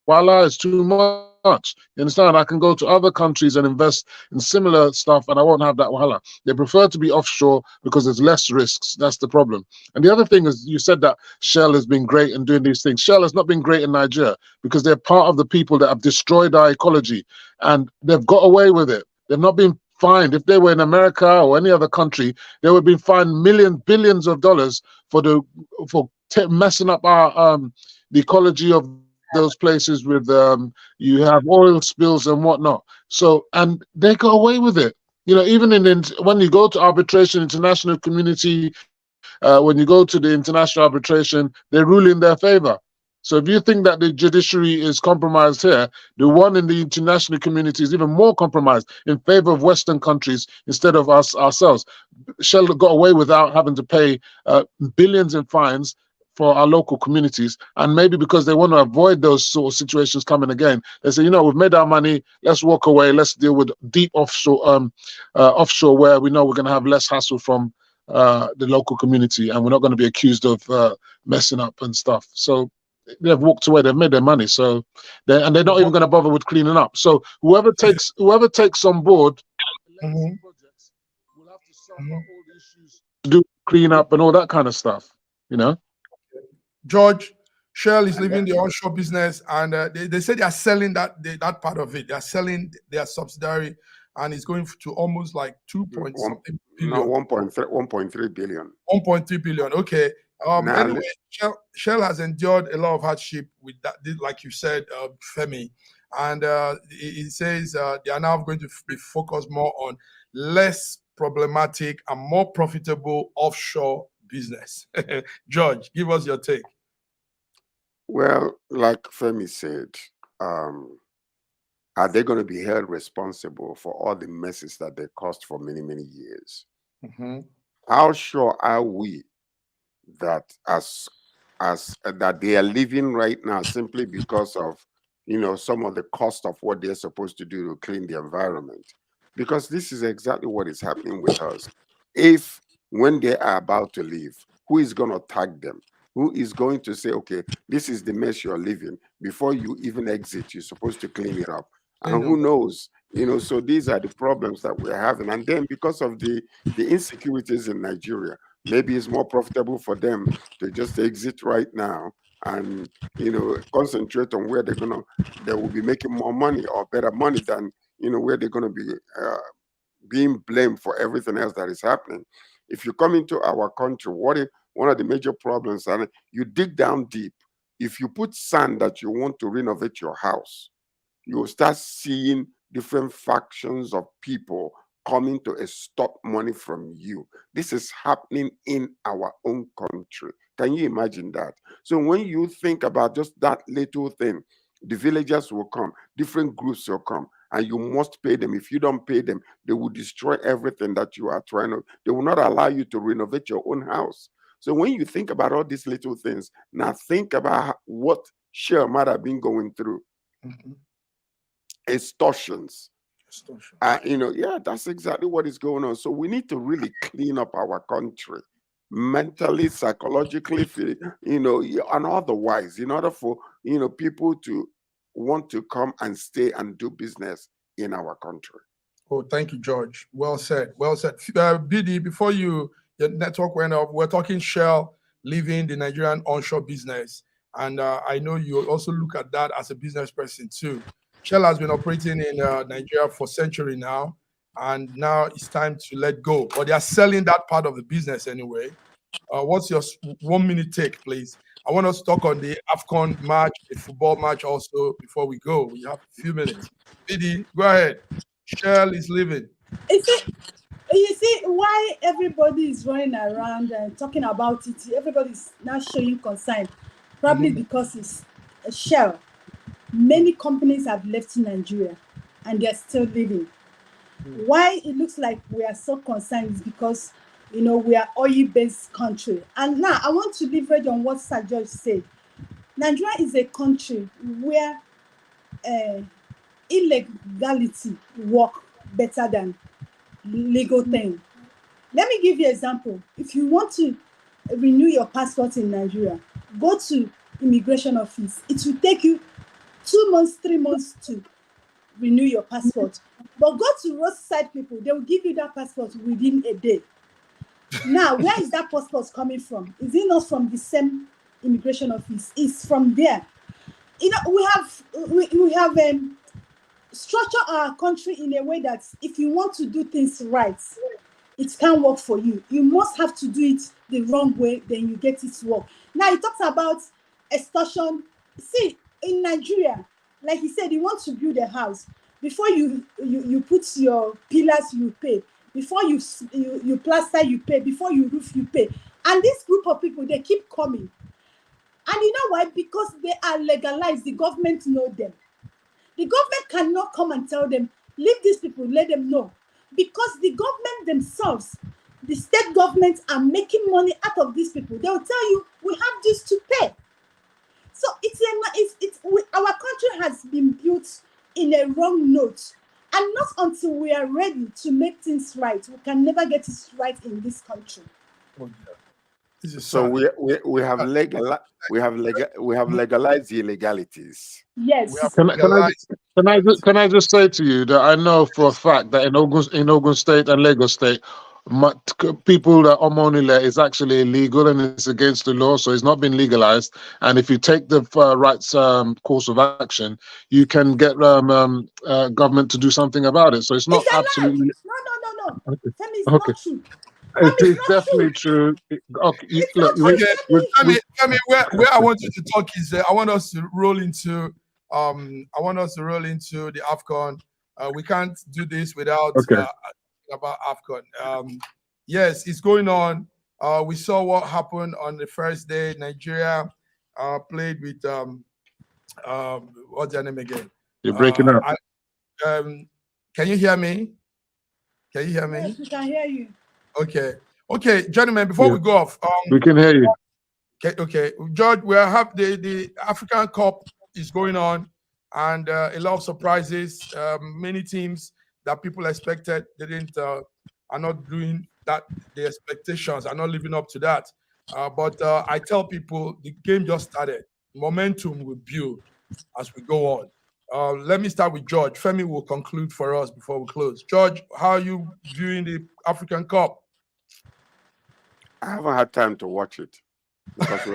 voila is too much. You understand? I can go to other countries and invest in similar stuff and I won't have that voila. They prefer to be offshore because there's less risks. That's the problem. And the other thing is, you said that Shell has been great in doing these things. Shell has not been great in Nigeria because they're part of the people that have destroyed our ecology and they've got away with it. They've not been fined. If they were in America or any other country, they would be fined billions of dollars for messing up our the ecology of those places with you have oil spills and whatnot. So, and they got away with it. You know, even when you go to arbitration, international community, when you go to the international arbitration, they rule in their favor. So if you think that the judiciary is compromised here, the one in the international community is even more compromised in favor of Western countries instead of ourselves. Shell got away without having to pay billions in fines for our local communities, and maybe because they want to avoid those sort of situations coming again, they say, you know, we've made our money, let's walk away, let's deal with deep offshore where we know we're going to have less hassle from the local community and we're not going to be accused of messing up and stuff. So they've walked away, they've made their money, so they're not even going to bother with cleaning up. So whoever takes on board legacy projects will have to solve all the issues to do clean up and all that kind of stuff, you know.
George, Shell is leaving the onshore business, and they say they are selling that part of it. They are selling their subsidiary, and it's going to almost like 2.something billion.
No, 1.3 billion.
1.3 billion. Okay. Anyway, Shell has endured a lot of hardship with that, like you said, Femi, and it says they are now going to be focused more on less problematic and more profitable offshore business. George, give us your take.
Well, like Femi said, are they going to be held responsible for all the messes that they caused for many, many years? How sure are we that that they are living right now simply because of, you know, some of the cost of what they're supposed to do to clean the environment? Because this is exactly what is happening with us. If when they are about to leave, who is going to tag them? Who is going to say, okay, this is the mess you're living. Before you even exit, you're supposed to clean it up. And who knows? You know, so these are the problems that we're having. And then because of the insecurities in Nigeria, maybe it's more profitable for them to just exit right now and, you know, concentrate on where they will be making more money or better money than, you know, where they're going to be being blamed for everything else that is happening. If you come into our country, one of the major problems, and you dig down deep, if you put sand that you want to renovate your house, you will start seeing different factions of people coming to extort money from you. This is happening in our own country. Can you imagine that? So when you think about just that little thing, the villagers will come, different groups will come, and you must pay them. If you don't pay them, they will destroy everything that you are trying to. They will not allow you to renovate your own house. So when you think about all these little things, now think about what Shell might have been going through. Extortions. Yeah, that's exactly what is going on. So we need to really clean up our country mentally, psychologically, and otherwise, in order for people to want to come and stay and do business in our country.
Oh, thank you, George. Well said. Well said. BD, before your network went off, we're talking Shell leaving the Nigerian onshore business. And I know you also look at that as a business person too. Shell has been operating in Nigeria for a century now, and now it's time to let go. But they are selling that part of the business anyway. What's your 1 minute take, please? I want us to talk on the AFCON match, the football match also before we go. We have a few minutes. BD, go ahead. Shell is leaving.
You see why everybody is running around and talking about it. Everybody's now showing concern, probably because it's a Shell. Many companies have left Nigeria and they're still living. Why it looks like we are so concerned is because we are oil-based country. And now I want to leverage on what Sir George said. Nigeria is a country where illegality work better than legal thing. Let me give you an example. If you want to renew your passport in Nigeria, go to immigration office. It will take you 2 months, 3 months to renew your passport. But go to roadside people, they will give you that passport within a day. Now, where is that passport coming from? Is it not from the same immigration office? It's from there. We have structured our country in a way that if you want to do things right, it can't work for you. You must have to do it the wrong way, then you get it to work. Now, he talks about extortion. See, in Nigeria, like he said, you want to build a house. Before you put your pillars, you pay. Before you plaster, you pay. Before you roof, you pay. And this group of people, they keep coming. And you know why? Because they are legalized. The government know them. The government cannot come and tell them, leave these people, let them know. Because the government themselves, the state governments are making money out of these people. They will tell you, we have this to pay. So our country has been built in a wrong note. And not until we are ready to make things right, we can never get it right in this country.
So we have legalized the illegalities.
Yes.
Can I just say to you that I know for a fact that in Ogun State and Lagos State, people that Omonile is actually illegal and it's against the law, so it's not been legalized. And if you take the right course of action, you can get government to do something about it. So it's not absolutely.
No.
Okay.
It's not true.
It is definitely true. Okay,
Femi, where I want you to talk is I want us to roll into the AFCON. We can't do this without about AFCON. Yes, it's going on. We saw what happened on the first day. Nigeria played with what's their name again?
You're breaking up.
Can you hear me?
Yes, we can hear you.
Okay, gentlemen, before we go off,
we can hear you.
Okay, George, we have the African Cup is going on, and a lot of surprises. Many teams that people expected are not doing that. The expectations are not living up to that. But I tell people the game just started. Momentum will build as we go on. Let me start with George. Femi will conclude for us before we close. George, how are you viewing the African Cup?
I haven't had time to watch it. Because
you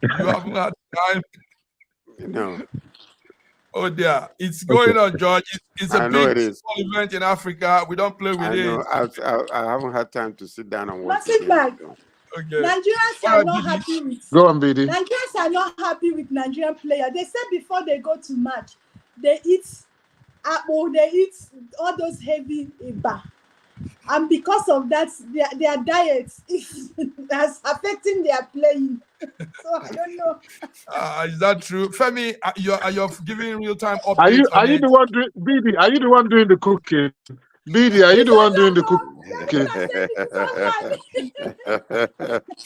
haven't had time?
No.
Oh dear, it's going on, George. It's a big event in Africa. We don't play with it.
I haven't had time to sit down and watch
it.
Okay.
Nigerians are not happy with.
Go on, BD.
Nigerians are not happy with Nigerian players. They said before they go to match, they eat apple, they eat all those heavy eba. and because of that, their diet is that's affecting their playing. So I don't know.
Is that true, Femi? You're giving real time
Are
updates
you
on
the
it.
one doing BD? Are you the one doing the cooking? BD, are you the one doing the cooking?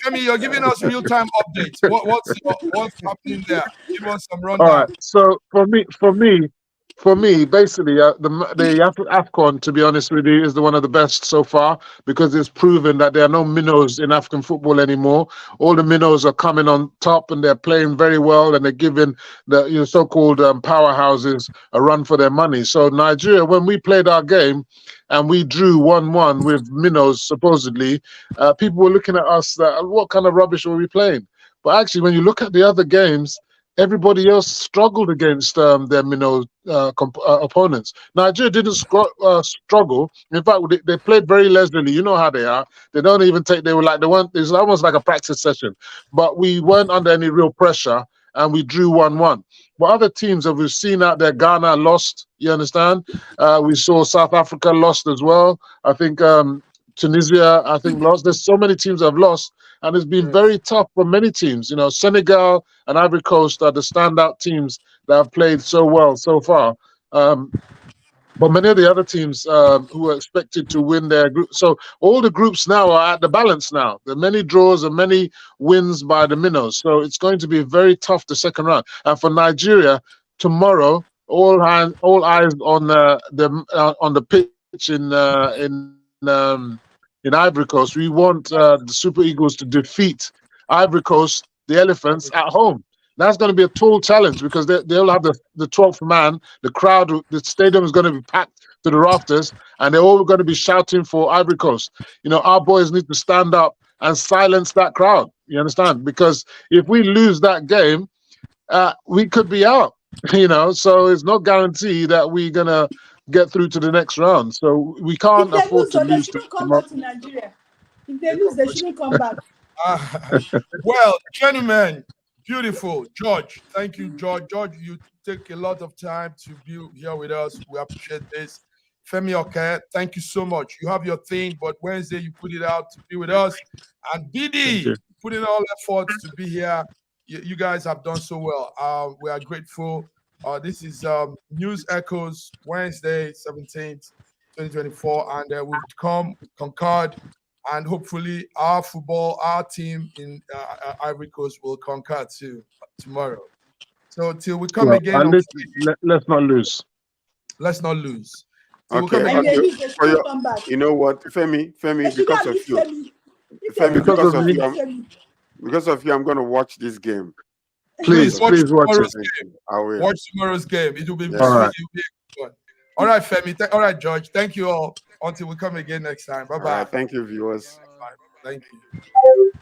Femi, you're giving us real time updates. What's happening there? Give us some
All
rundown.
right. So for me, basically, the AFCON, to be honest with you, is one of the best so far because it's proven that there are no minnows in African football anymore. All the minnows are coming on top and they're playing very well and they're giving the so-called powerhouses a run for their money. So Nigeria, when we played our game and we drew 1-1 with minnows, supposedly, people were looking at us that what kind of rubbish were we playing? But actually, when you look at the other games, everybody else struggled against their opponents. Nigeria didn't struggle. In fact, they played very leisurely. You know how they are. They don't even take. They were like they weren't. It's almost like a practice session. But we weren't under any real pressure, and we drew 1-1. But other teams that we've seen out there, Ghana lost. You understand? We saw South Africa lost as well. I think Tunisia, I think lost. There's so many teams that have lost, and it's been very tough for many teams. You know, Senegal and Ivory Coast are the standout teams that have played so well so far. But many of the other teams who are expected to win their group, so all the groups now are at the balance now. There are many draws and many wins by the minnows. So it's going to be very tough the second round. And for Nigeria, tomorrow, all eyes on the pitch in Ivory Coast. We want the Super Eagles to defeat Ivory Coast, the Elephants, at home. That's going to be a tall challenge because they'll have the 12th man. The crowd, the stadium is going to be packed to the rafters, and they're all going to be shouting for Ivory Coast. You know, our boys need to stand up and silence that crowd. You understand? Because if we lose that game, we could be out. You know, so it's not guaranteed that we're going to get through to the next round. So we can't afford to
They
lose.
shouldn't come back to Nigeria. If they lose, they shouldn't come back.
Well, gentlemen, beautiful. George, thank you, George. George, you take a lot of time to be here with us. We appreciate this. Femi Oke, thank you so much. You have your thing, but Wednesday you put it out to be with us. And BD, putting all efforts to be here. You guys have done so well. We are grateful. This is News Echoes, Wednesday, 17th, 2024. And we've come, conquered, and hopefully our team in Ivory Coast will conquer too tomorrow. So till we come again,
let's not lose.
Let's not lose.
Okay. You know what, Femi, because of you, because of you, I'm going to watch this game.
Please watch
tomorrow's game. I will watch tomorrow's game. It will be
all right.
All right, Femi. All right, George. Thank you all. Until we come again next time. Bye bye.
Thank you, viewers.
Bye. Thank you.